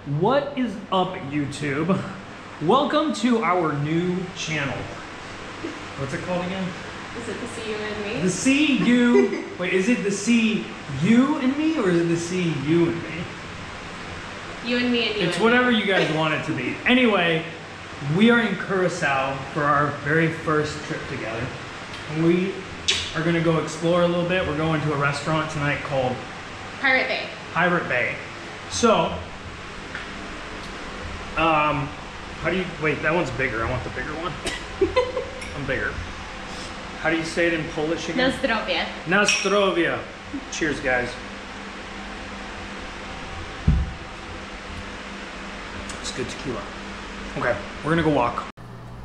What is up, YouTube? Welcome to our new channel. What's it called again? Is it the See You and Me? The See You. Wait, is it the See You and Me or is it the See You and Me? You and me and you. It's whatever you guys want it to be. Anyway, we are in Curacao for our very first trip together. We are going to go explore a little bit. We're going to a restaurant tonight called Pirate Bay. Pirate Bay. So, how do you, wait, that one's bigger. I want the bigger one. I'm bigger. How do you say it in Polish again? Na zdrowie. Na zdrowie. Cheers, guys. It's good tequila. Okay, we're gonna go walk.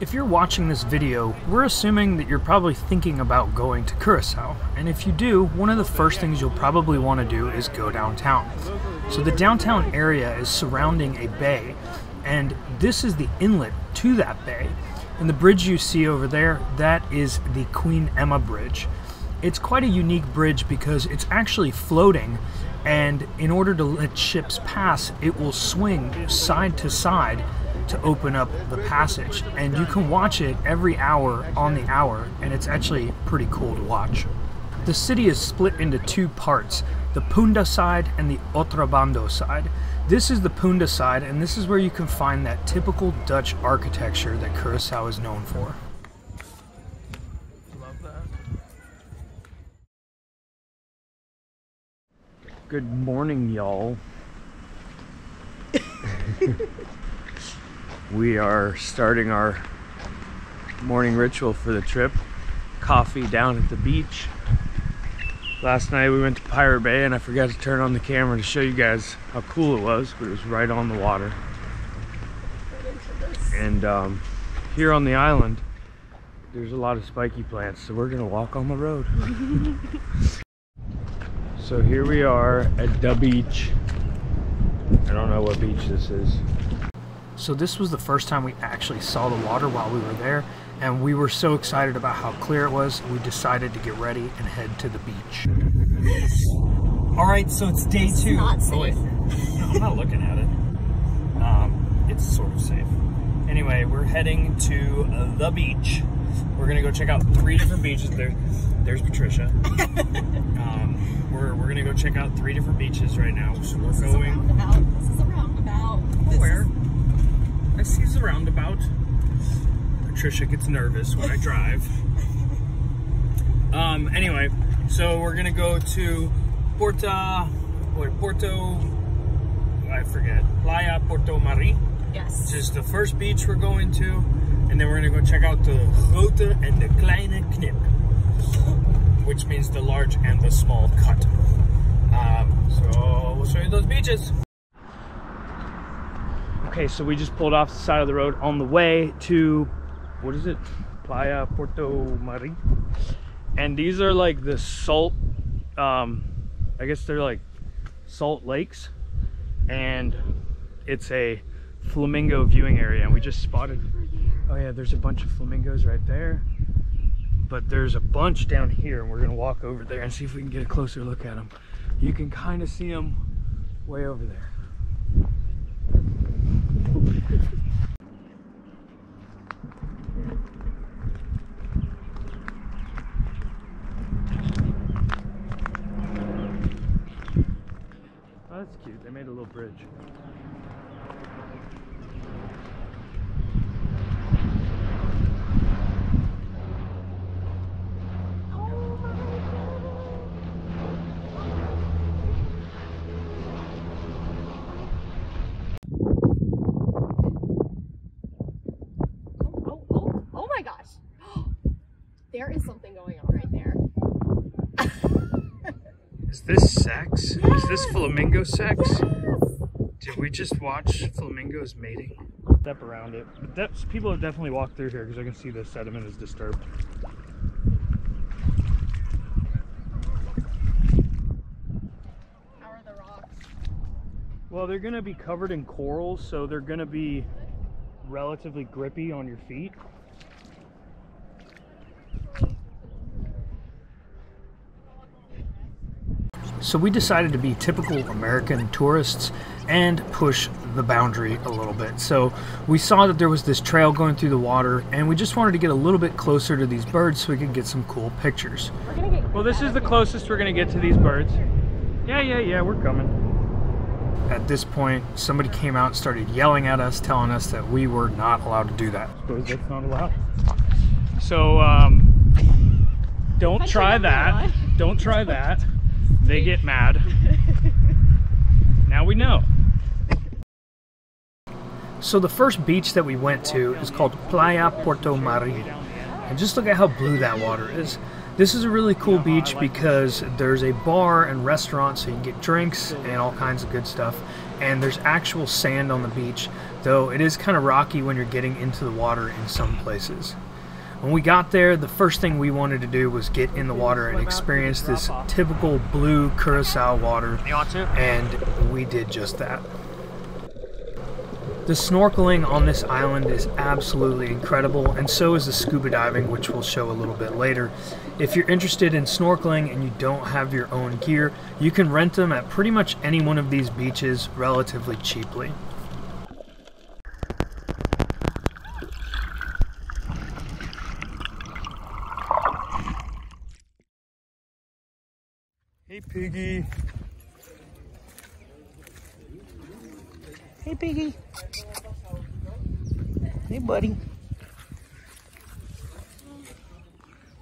If you're watching this video, we're assuming that you're probably thinking about going to Curacao. And if you do, one of the first things you'll probably want to do is go downtown. So the downtown area is surrounding a bay, and this is the inlet to that bay. And the bridge you see over there, that is the Queen Emma Bridge. It's quite a unique bridge because it's actually floating, and in order to let ships pass, it will swing side to side to open up the passage, and you can watch it every hour on the hour, and it's actually pretty cool to watch. The city is split into two parts, the Punta side and the Otrabando side. This is the Punta side, and this is where you can find that typical Dutch architecture that Curacao is known for. Love that. Good morning, y'all. We are starting our morning ritual for the trip. Coffee down at the beach. Last night we went to Pirate Bay and I forgot to turn on the camera to show you guys how cool it was, but it was right on the water. And here on the island, there's a lot of spiky plants, so we're gonna walk on the road. So here we are at the beach. I don't know what beach this is. So this was the first time we actually saw the water while we were there, and we were so excited about how clear it was, we decided to get ready and head to the beach. Alright, so it's day 2. Not safe. Oh, wait. No, I'm not looking at it. It's sort of safe. Anyway, we're heading to the beach. We're gonna go check out 3 different beaches. There's Patricia. We're gonna go check out 3 different beaches right now. So we're going. This is a roundabout. Where? I see the roundabout. Patricia gets nervous when I drive. Anyway, so we're gonna go to Playa Porto Mari. Yes. Which is the first beach we're going to, and then we're gonna go check out the Grote and the Kleine Knip, which means the large and the small cut. So we'll show you those beaches. Okay, so we just pulled off the side of the road on the way to, what is it? Playa Porto Mari. And these are like the salt, I guess they're like salt lakes. And it's a flamingo viewing area. And we just spotted, oh yeah, there's a bunch of flamingos right there. But there's a bunch down here, and we're gonna walk over there and see if we can get a closer look at them. You can kind of see them way over there. Oh, that's cute. They made a little bridge. There is something going on right there. Is this sex? Yes. Is this flamingo sex? Yes. Did we just watch flamingos mating? Step around it. But people have definitely walked through here because I can see the sediment is disturbed. How are the rocks? Well, they're going to be covered in corals, so they're going to be relatively grippy on your feet. So we decided to be typical American tourists and push the boundary a little bit. So we saw that there was this trail going through the water, and we just wanted to get a little bit closer to these birds so we could get some cool pictures. Well, this is the closest we're gonna get to these birds. Yeah, we're coming. At this point, somebody came out and started yelling at us, telling us that we were not allowed to do that. I suppose that's not allowed. So, don't try that. Don't try that. They get mad. Now we know. So the first beach that we went to is called Playa Puerto Marin. And just look at how blue that water is. This is a really cool beach because there's a bar and restaurant, so you can get drinks and all kinds of good stuff. And there's actual sand on the beach, though it is kind of rocky when you're getting into the water in some places. When we got there, the first thing we wanted to do was get in the water and experience this typical blue Curacao water, and we did just that. The snorkeling on this island is absolutely incredible, and so is the scuba diving, which we'll show a little bit later. If you're interested in snorkeling and you don't have your own gear, you can rent them at pretty much any one of these beaches relatively cheaply. Hey, Piggy. Hey, Piggy. Hey, buddy.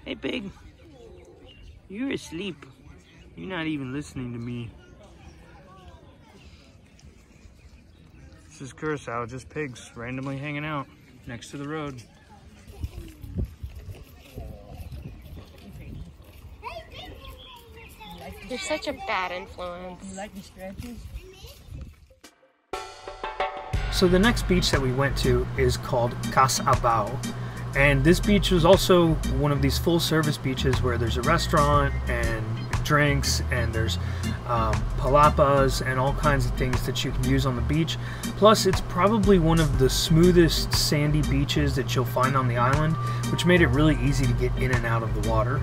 Hey, Pig. You're asleep. You're not even listening to me. This is Curacao, just pigs randomly hanging out next to the road. You're such a bad influence. You like the stretches? So the next beach that we went to is called Casabao, and this beach was also one of these full-service beaches where there's a restaurant and drinks, and there's palapas and all kinds of things that you can use on the beach. Plus, it's probably one of the smoothest sandy beaches that you'll find on the island, which made it really easy to get in and out of the water.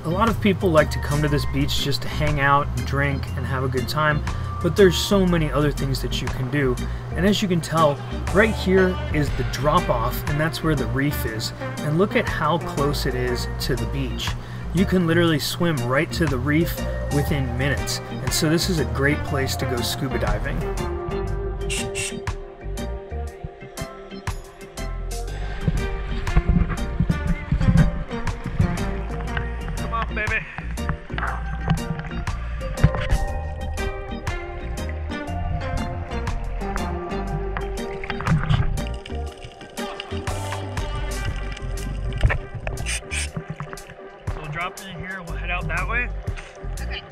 A lot of people like to come to this beach just to hang out and drink and have a good time, but there's so many other things that you can do. And as you can tell, right here is the drop-off, and that's where the reef is. And look at how close it is to the beach. You can literally swim right to the reef within minutes. And so this is a great place to go scuba diving. Come on, baby. Drop in here, we'll head out that way. Okay.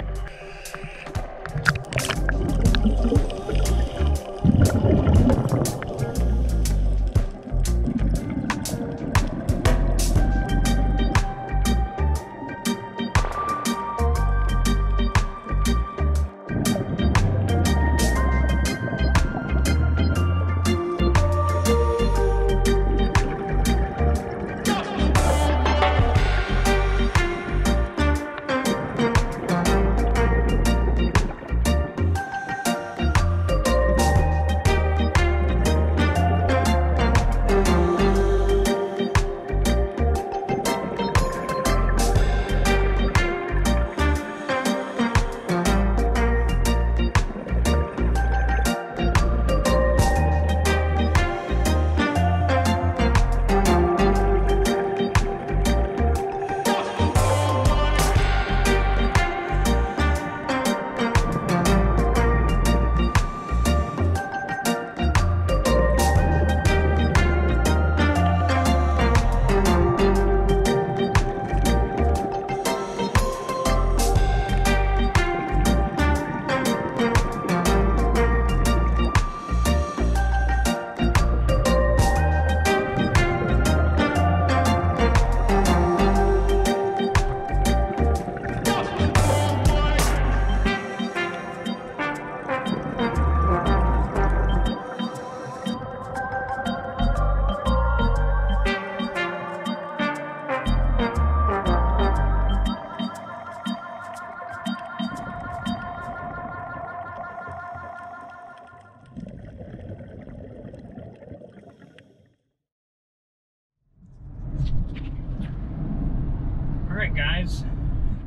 Alright guys,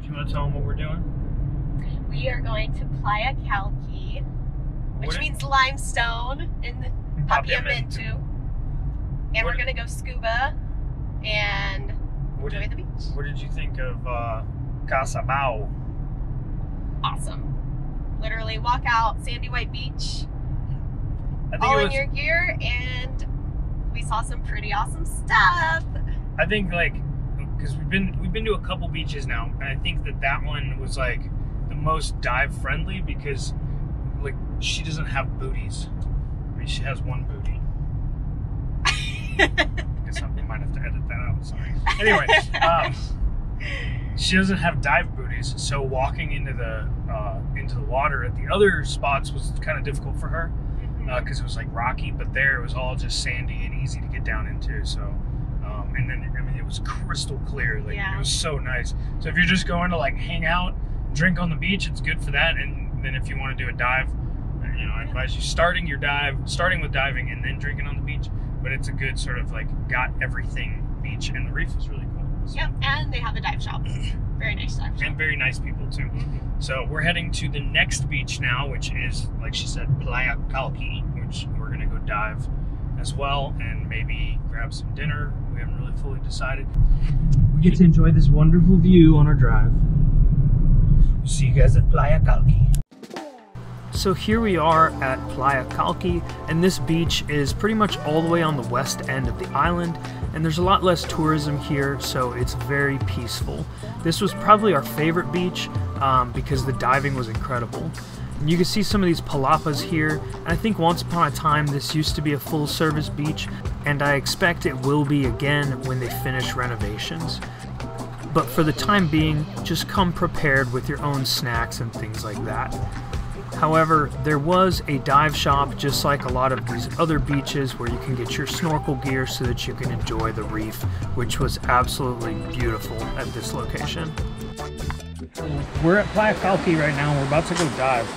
do you want to tell them what we're doing? We are going to Playa Calqui, which means limestone in Papiamento. And we're going to go scuba and enjoy the beach. What did you think of Casabao? Awesome. Literally walk out, sandy white beach, all in your gear, and we saw some pretty awesome stuff. I think like, because we've been to a couple beaches now, and I think that one was like the most dive friendly because like she doesn't have booties. I mean, she has one booty. I guess I might have to edit that out. Sorry. Anyway, she doesn't have dive booties, so walking into the water at the other spots was kind of difficult for her because it was like rocky. But there it was all just sandy and easy to get down into. So, and then I mean it was crystal clear. Like it was so nice. So if you're just going to like hang out, drink on the beach, it's good for that. And then if you want to do a dive, you know, I advise you starting with diving and then drinking on the beach. But it's a good sort of like got everything beach, and the reef is really cool. So. Yep, and they have a dive shop. Very nice dive shop. And very nice people too. So we're heading to the next beach now, which is, like she said, Playa Calqui, which we're gonna go dive as well and maybe grab some dinner. We haven't really fully decided. We get to enjoy this wonderful view on our drive. We'll see you guys at Playa Calqui. So here we are at Playa Calqui, and this beach is pretty much all the way on the west end of the island, and there's a lot less tourism here, so it's very peaceful. This was probably our favorite beach because the diving was incredible. And you can see some of these palapas here, and I think once upon a time this used to be a full-service beach, and I expect it will be again when they finish renovations. But for the time being, just come prepared with your own snacks and things like that. However, there was a dive shop just like a lot of these other beaches where you can get your snorkel gear so that you can enjoy the reef, which was absolutely beautiful at this location. We're at Playa Calqui right now. We're about to go dive.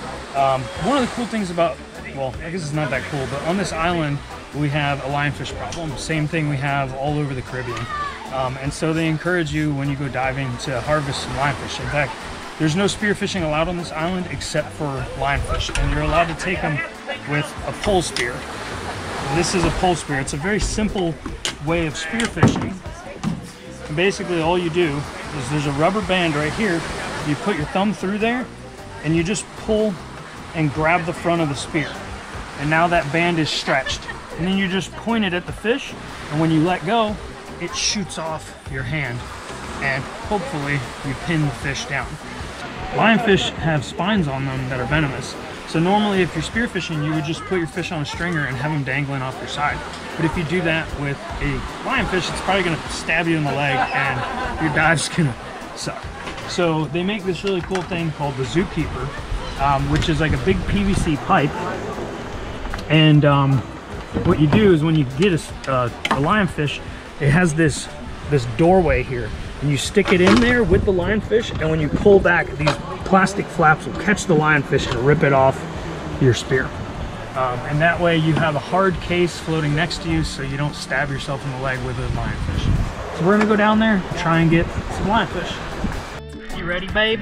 One of the cool things about, well, I guess it's not that cool, but on this island we have a lionfish problem. Same thing we have all over the Caribbean. And so they encourage you when you go diving to harvest some lionfish. In fact, there's no spearfishing allowed on this island except for lionfish, and you're allowed to take them with a pole spear. And this is a pole spear. It's a very simple way of spearfishing. And basically all you do is there's a rubber band right here. You put your thumb through there and you just pull and grab the front of the spear. And now that band is stretched. And then you just point it at the fish, and when you let go, it shoots off your hand, and hopefully you pin the fish down. Lionfish have spines on them that are venomous. So normally if you're spearfishing, you would just put your fish on a stringer and have them dangling off your side. But if you do that with a lionfish, it's probably gonna stab you in the leg and your dive's gonna suck. So they make this really cool thing called the Zookeeper, which is like a big PVC pipe. And what you do is when you get a lionfish, it has this doorway here. And you stick it in there with the lionfish, and when you pull back, these plastic flaps will catch the lionfish and rip it off your spear. And that way you have a hard case floating next to you so you don't stab yourself in the leg with a lionfish. So we're gonna go down there and try and get some lionfish. You ready, babe?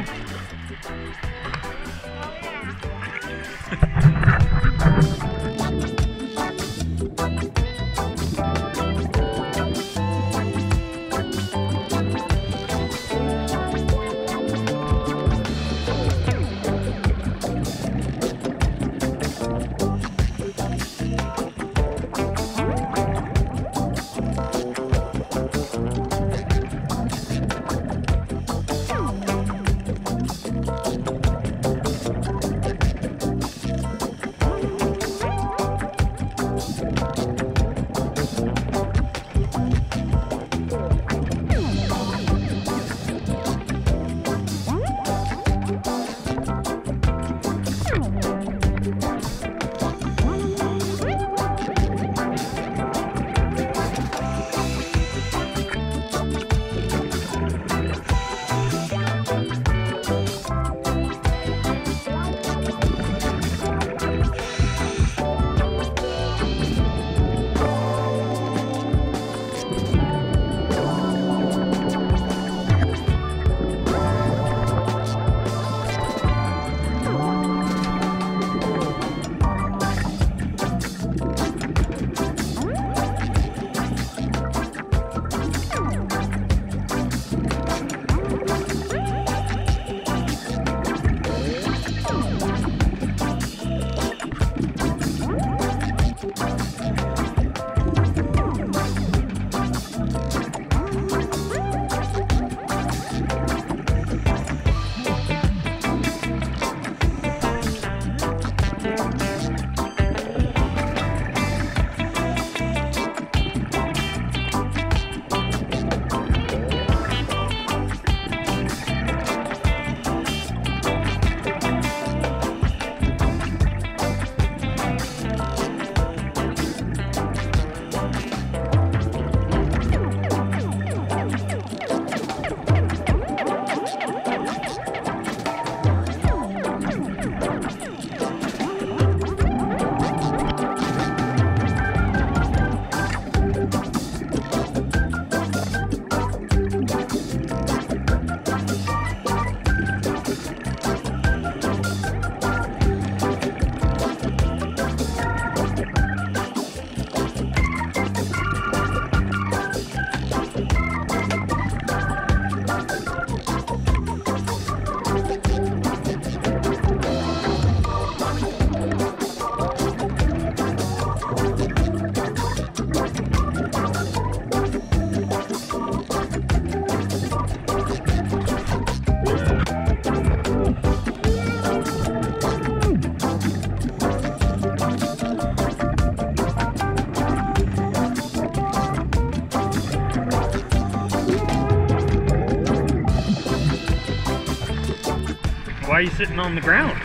Why are you sitting on the ground?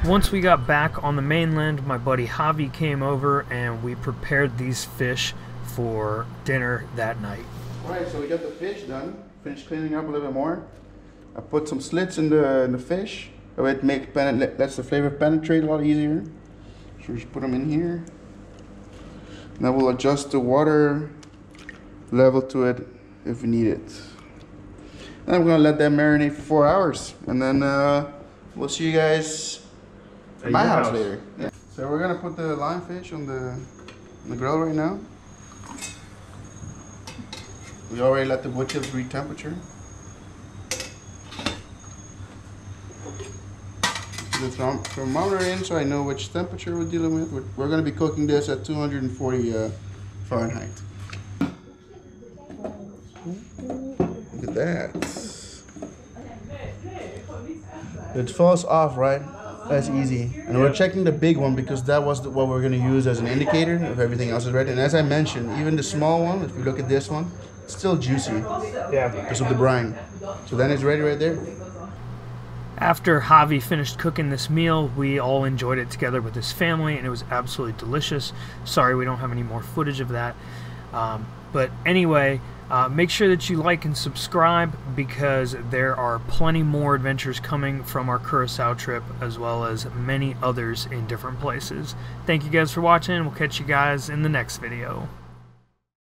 Once we got back on the mainland, my buddy Javi came over and we prepared these fish for dinner that night. Alright, so we got the fish done. Finished cleaning up a little bit more. I put some slits in the fish. It lets the flavor penetrate a lot easier. So we just put them in here. Now we'll adjust the water level to it if we need it. And I'm gonna let that marinate for 4 hours, and then we'll see you guys at my house later. Yeah. So we're gonna put the lionfish on the grill right now. We already let the wood chips read temperature. The thermometer in so I know which temperature we're dealing with. We're going to be cooking this at 240 Fahrenheit. Look at that. It falls off, right? That's easy. And we're checking the big one because that was what we're going to use as an indicator if everything else is ready. And as I mentioned, even the small one, if you look at this one, it's still juicy. Yeah. Because of the brine. So then it's ready right there. After Javi finished cooking this meal, we all enjoyed it together with his family, and it was absolutely delicious. Sorry we don't have any more footage of that. But anyway, make sure that you like and subscribe because there are plenty more adventures coming from our Curacao trip, as well as many others in different places. Thank you guys for watching. We'll catch you guys in the next video.